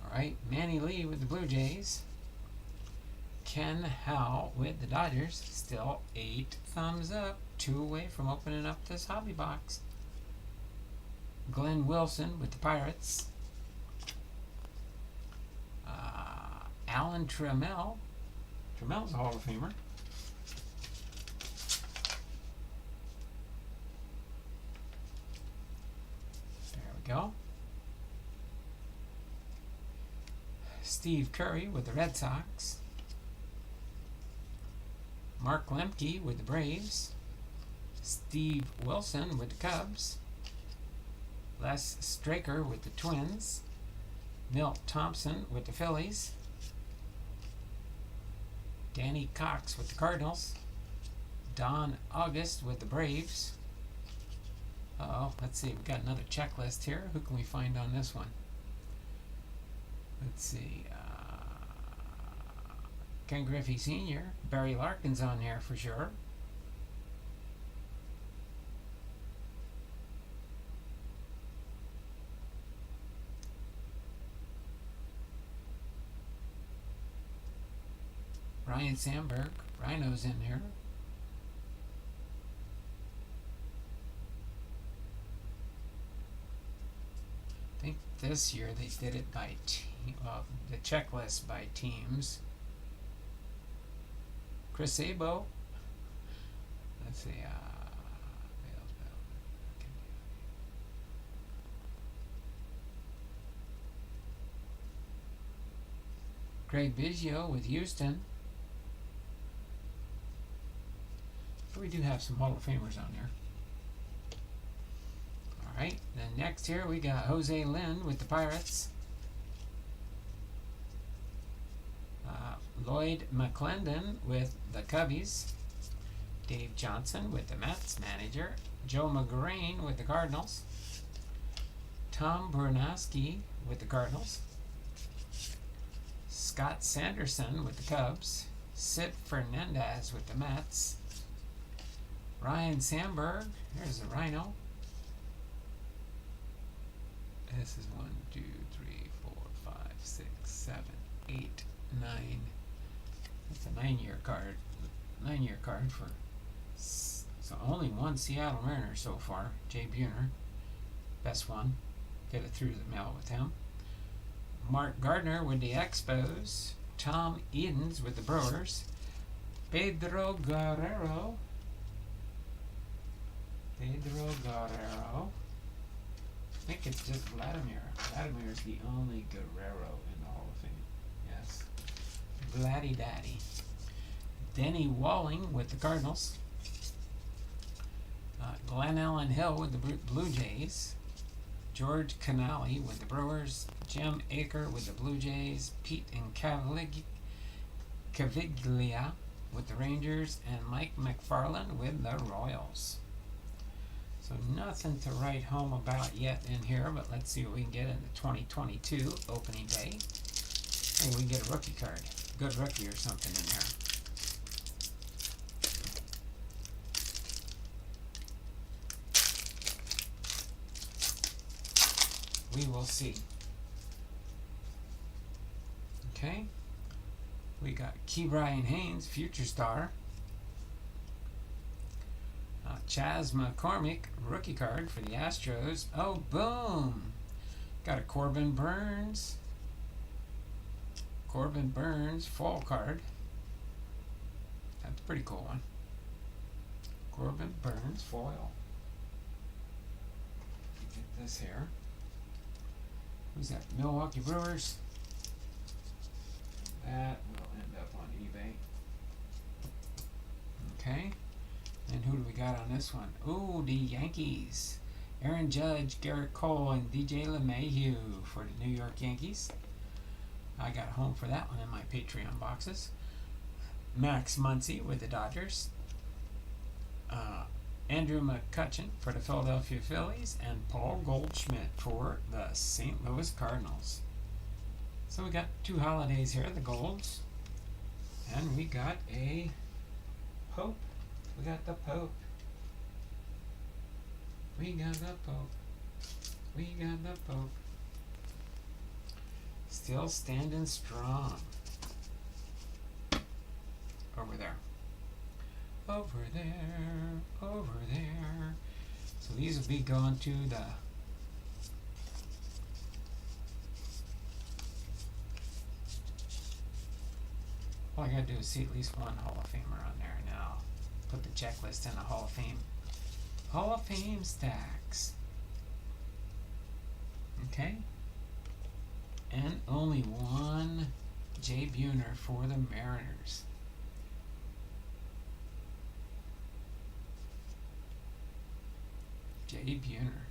Alright, Manny Lee with the Blue Jays. Ken Howell with the Dodgers. Still 8 thumbs up. 2 away from opening up this hobby box. Glenn Wilson with the Pirates. Alan Trammell. Trammell's a Hall of Famer. There we go. Steve Curry with the Red Sox. Mark Lemke with the Braves. Steve Wilson with the Cubs. Les Straker with the Twins. Milt Thompson with the Phillies. Danny Cox with the Cardinals. Don August with the Braves. Let's see, we've got another checklist here. Who can we find on this one? Let's see. Ken Griffey Sr. Barry Larkin's on there for sure. Ryan Sandberg, Rhino's in here. I think this year they did it by team, the checklist by teams. Chris Sabo. Let's see. Craig Biggio with Houston. So we do have some Hall of Famers on there. Alright, then next here we got Jose Lynn with the Pirates. Lloyd McClendon with the Cubbies. Dave Johnson with the Mets, manager. Joe McGrain with the Cardinals. Tom Brunowski with the Cardinals. Scott Sanderson with the Cubs. Sid Fernandez with the Mets. Ryan Sandberg, there's the Rhino. This is 1, 2, 3, 4, 5, 6, 7, 8, 9. That's a 9-year card. 9-year card for. So only one Seattle Mariner so far. Jay Buhner, best one. Get it through the mail with him. Mark Gardner with the Expos. Tom Edens with the Brewers. Pedro Guerrero. I think it's just Vladimir. Vladimir's the only Guerrero in the Hall of Fame. Yes. Vladdy Daddy. Denny Walling with the Cardinals. Glenn Allen Hill with the Blue Jays. George Canale with the Brewers. Jim Aker with the Blue Jays. Pete Caviglia with the Rangers. And Mike McFarland with the Royals. So nothing to write home about yet in here, but let's see what we can get in the 2022 opening day. Maybe we can get a rookie card. Good rookie or something in there. We will see. Okay. We got Ke'Bryan Haines, future star. Chas McCormick, rookie card for the Astros. Oh, boom! Got a Corbin Burns. Corbin Burns, fall card. That's a pretty cool one. Corbin Burns, foil. Get this here. Who's that? Milwaukee Brewers. That will end up on eBay. Okay. And who do we got on this one? Ooh, the Yankees. Aaron Judge, Garrett Cole, and DJ LeMahieu for the New York Yankees. I got home for that one in my Patreon boxes. Max Muncy with the Dodgers. Andrew McCutchen for the Philadelphia Phillies. And Paul Goldschmidt for the St. Louis Cardinals. So we got two holidays here, the Golds. And we got a Pope. We got the Pope. We got the Pope. We got the Pope. Still standing strong. Over there. Over there. Over there. So these will be going to the all I gotta do is see at least one Hall of Famer on there, and then I'll put the checklist in the Hall of Fame. Hall of Fame stacks. Okay. And only one Jay Buhner for the Mariners. Jay Buhner.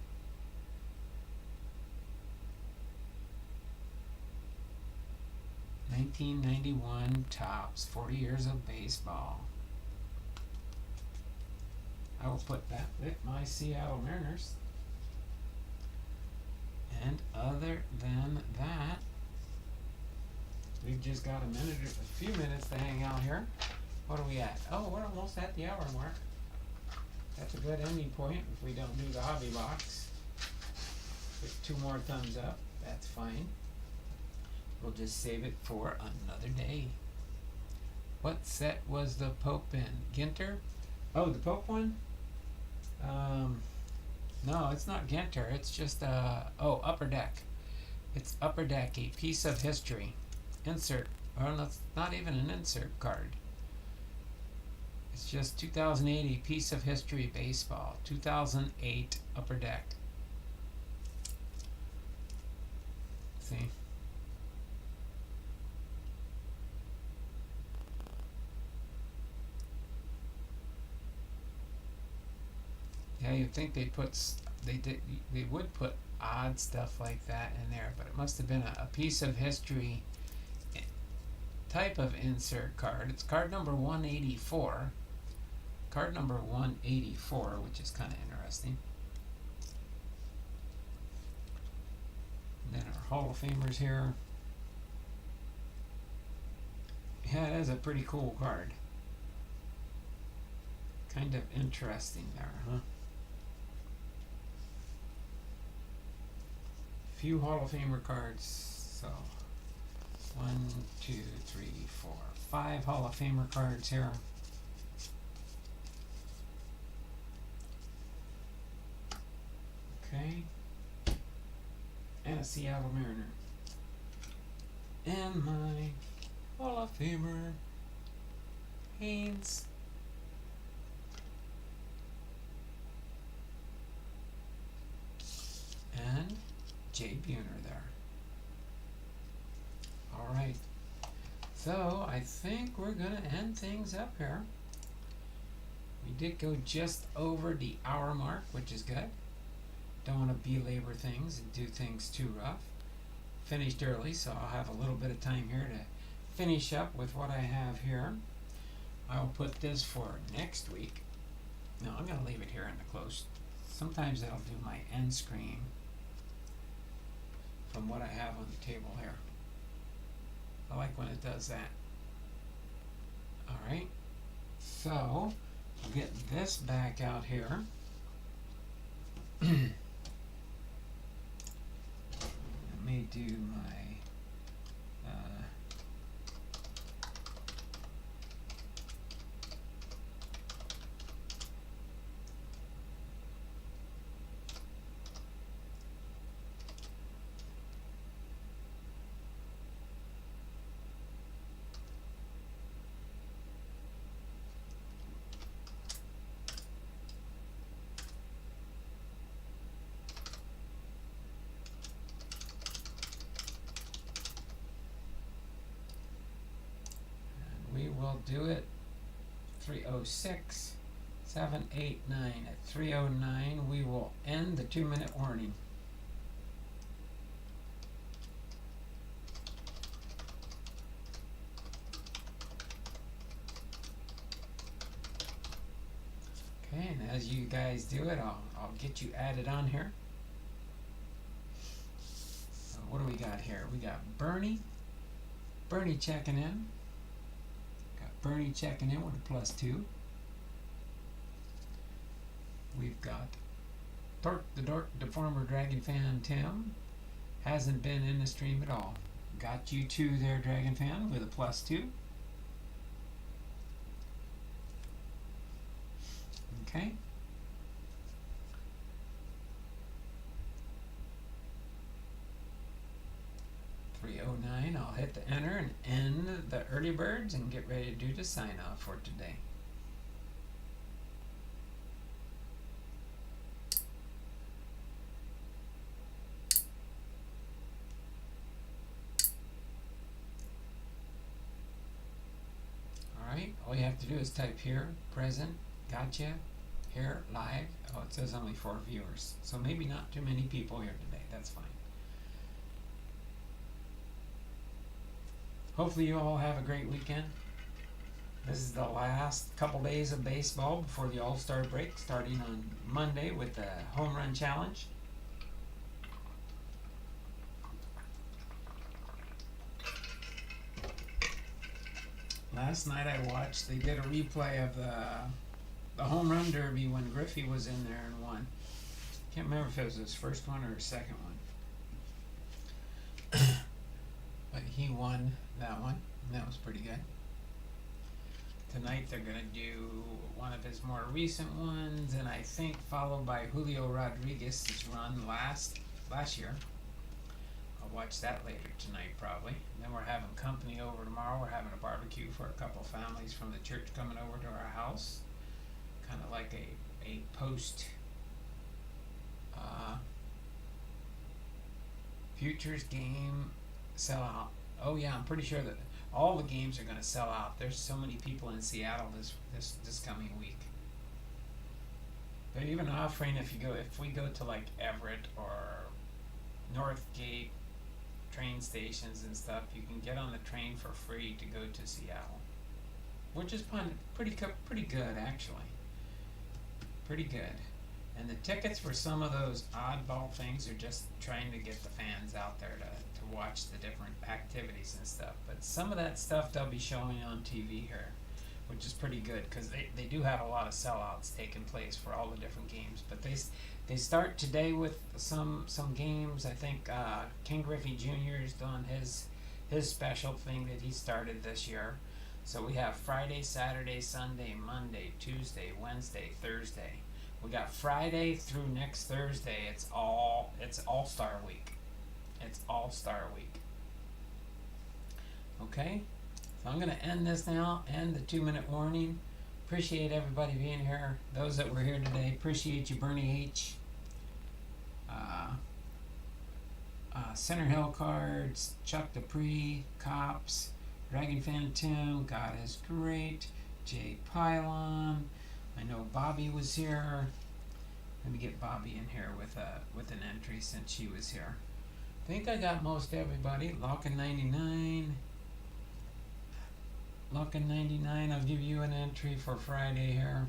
(1991) Topps, 40 years of baseball. I will put that with my Seattle Mariners. And other than that, we've just got a few minutes to hang out here. What are we at? Oh, we're almost at the hour mark. That's a good ending point if we don't do the hobby box. With 2 more thumbs up, that's fine. We'll just save it for another day. What set was the Pope in? Ginter? Oh, the Pope one? No, it's not Ginter. It's just, Upper Deck. It's Upper Deck, a piece of history. Insert. Or it's not even an insert card. It's just 2008 A Piece of History Baseball. 2008 Upper Deck. See? Yeah, you'd think they would put odd stuff like that in there, but it must have been a piece of history type of insert card. It's card number 184. Card number 184, which is kind of interesting. And then our Hall of Famers here. Yeah, it is a pretty cool card. Kind of interesting there, huh? Few Hall of Famer cards. So 1, 2, 3, 4, 5 Hall of Famer cards here. Okay. And a Seattle Mariner. And my Hall of Famer Haines. And Jay Buhner there. Alright. So I think we're gonna end things up here. We did go just over the hour mark, which is good. Don't want to belabor things and do things too rough. Finished early, so I'll have a little bit of time here to finish up with what I have here. I'll put this for next week. No, I'm going to leave it here in the close. Sometimes that'll do my end screen from what I have on the table here. I like when it does that. Alright, so I'll get this back out here. Let me do my we'll do it 306 789 at 309 we will end the 2-minute warning. Okay, and as you guys do it, I'll get you added on here. So what do we got here? We got Bernie checking in. Bernie checking in with a +2. We've got Dork the former Dragon fan Tim. Hasn't been in the stream at all. Got you two there, Dragon fan, with a +2. Okay. I'll hit the enter and end the early birds and get ready to do the sign off for today. Alright, all you have to do is type here, present, gotcha, here, live. Oh, it says only 4 viewers, so maybe not too many people here today. That's fine. Hopefully you all have a great weekend. This is the last couple days of baseball before the All-Star break, starting on Monday with the Home Run Challenge. Last night I watched, they did a replay of the Home Run Derby when Griffey was in there and won. Can't remember if it was his first one or his second one. But he won that one, and that was pretty good. Tonight they're going to do one of his more recent ones, and I think followed by Julio Rodriguez's run last year. I'll I'll watch that later tonight probably. And then we're having company over tomorrow. We're having a barbecue for a couple families from the church coming over to our house. Kind of like a post futures game sellout. Oh yeah, I'm pretty sure that all the games are going to sell out. There's so many people in Seattle this coming week. But even offering if we go to like Everett or Northgate train stations and stuff, you can get on the train for free to go to Seattle, which is pretty good actually. Pretty good. And the tickets for some of those oddball things are just trying to get the fans out there to watch the different activities and stuff. But some of that stuff they'll be showing on TV here, which is pretty good because they do have a lot of sellouts taking place for all the different games. But they start today with some games. I think King Griffey Jr. is doing his special thing that he started this year. So we have Friday, Saturday, Sunday, Monday, Tuesday, Wednesday, Thursday. We got Friday through next Thursday. It's All-Star Week. It's All-Star Week. Okay? So I'm going to end this now. End the 2-minute warning. Appreciate everybody being here. Those that were here today. Appreciate you, Bernie H. Center Hill Cards. Chuck Dupree. Cops. Dragon Fan Tim. God is Great. Jay Pylon. I know Bobby was here. Let me get Bobby in here with an entry since she was here. I think I got most everybody. Lockin 99. Lockin 99. I'll give you an entry for Friday here.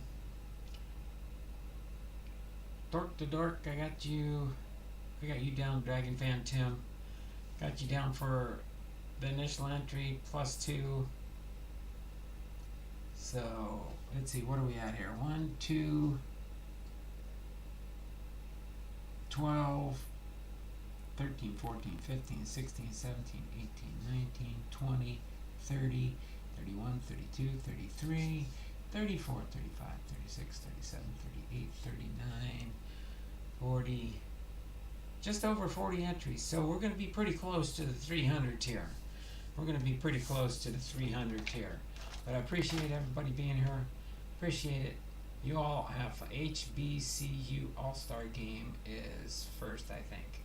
Dork to Dork. I got you down, Dragon Fan Tim. Got you down for the initial entry +2. So let's see, what are we at here? 1, 2, 12, 13, 14, 15, 16, 17, 18, 19, 20, 30, 31, 32, 33, 34, 35, 36, 37, 38, 39, 40, just over 40 entries. So we're going to be pretty close to the 300 tier. We're going to be pretty close to the 300 tier. But I appreciate everybody being here. Appreciate it. You all have HBCU All-Star Game is first, I think.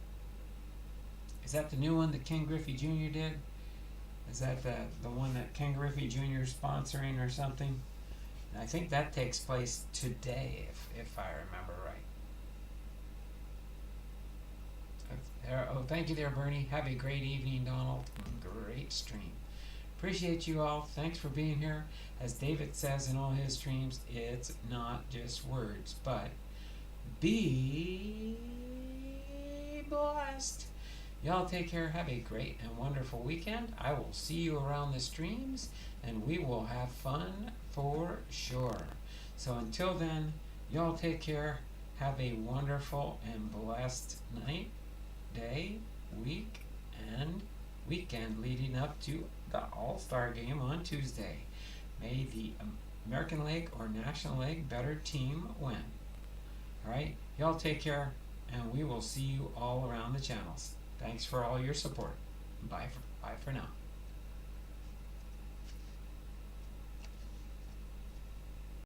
Is that the new one that Ken Griffey Jr. did? Is that the one that Ken Griffey Jr. is sponsoring or something? And I think that takes place today, if I remember right. Oh, thank you there, Bernie. Have a great evening, Donald. Great stream. Appreciate you all. Thanks for being here. As David says in all his streams, it's not just words, but be blessed. Y'all take care. Have a great and wonderful weekend. I will see you around the streams, and we will have fun for sure. So until then, y'all take care. Have a wonderful and blessed night, day, week, and weekend leading up to the All-Star Game on Tuesday. May the American League or National League better team win. Alright, y'all take care, and we will see you all around the channels. Thanks for all your support. Bye for now.